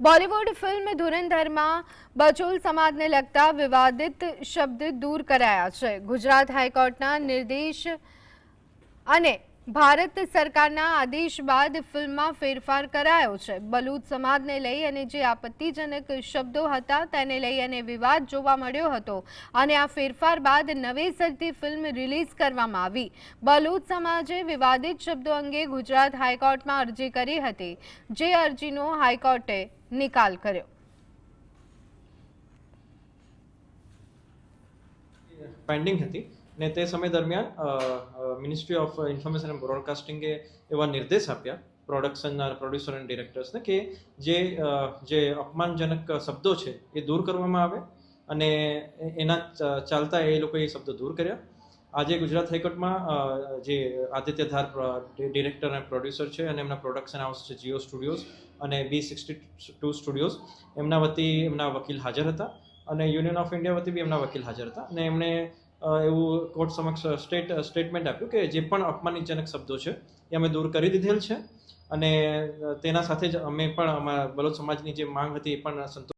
Bollywood film धुरंधરમાં બચોલ સમાજને લગતા વિવાદિત શબ્દ દૂર કરાયા છે। ગુજરાત હાઈકોર્ટના નિર્દેશ અને ભારત સરકારના આદેશ બાદ ફિલ્મમાં ફેરફાર કરાયો છે। બલુચ સમાજને લઈ અને જે આપત્તિજનક શબ્દો હતા તેને લઈ અને વિવાદ જોવા મળ્યો હતો અને આ ફેરફાર બાદ નવેસરથી ફિલ્મ રિલીઝ કરવામાં આવી। બલુચ સમાજે વિવાદિત શબ્દો અંગે ગુજરાત હાઈકોર્ટમાં અરજી કરી હતી, જે અરજીનો હાઈકોર્ટે નિકાલ કર્યો। પેન્ડિંગ હતી ને તે સમય દરમિયાન મિનિસ્ટ્રી ઓફ ઇન્ફોર્મેશન એન્ડ બ્રોડકાસ્ટિંગે એવા નિર્દેશ આપ્યા પ્રોડક્શનના પ્રોડ્યુસર એન્ડ ડિરેક્ટર્સને કે જે અપમાનજનક શબ્દો છે એ દૂર કરવામાં આવે અને એના ચાલતા એ લોકોએ એ શબ્દો દૂર કર્યા। આજે ગુજરાત હાઈકોર્ટમાં જે આદિત્ય ધાર ડિરેક્ટર અને પ્રોડ્યુસર છે અને એમના પ્રોડક્શન હાઉસ છે જીઓ સ્ટુડિયોઝ અને B62 સ્ટુડિયોઝ, એમના વતી એમના વકીલ હાજર હતા અને યુનિયન ઓફ ઇન્ડિયા વતી બી એમના વકીલ હાજર હતા અને એમણે એવું કોર્ટ સમક્ષ સ્ટેટમેન્ટ આપ્યું કે જે પણ અપમાનજનક શબ્દો છે એ અમે દૂર કરી દીધેલ છે અને તેના સાથે જ અમે પણ અમારા બલોચ સમાજની જે માંગ હતી એ પણ સંતોષ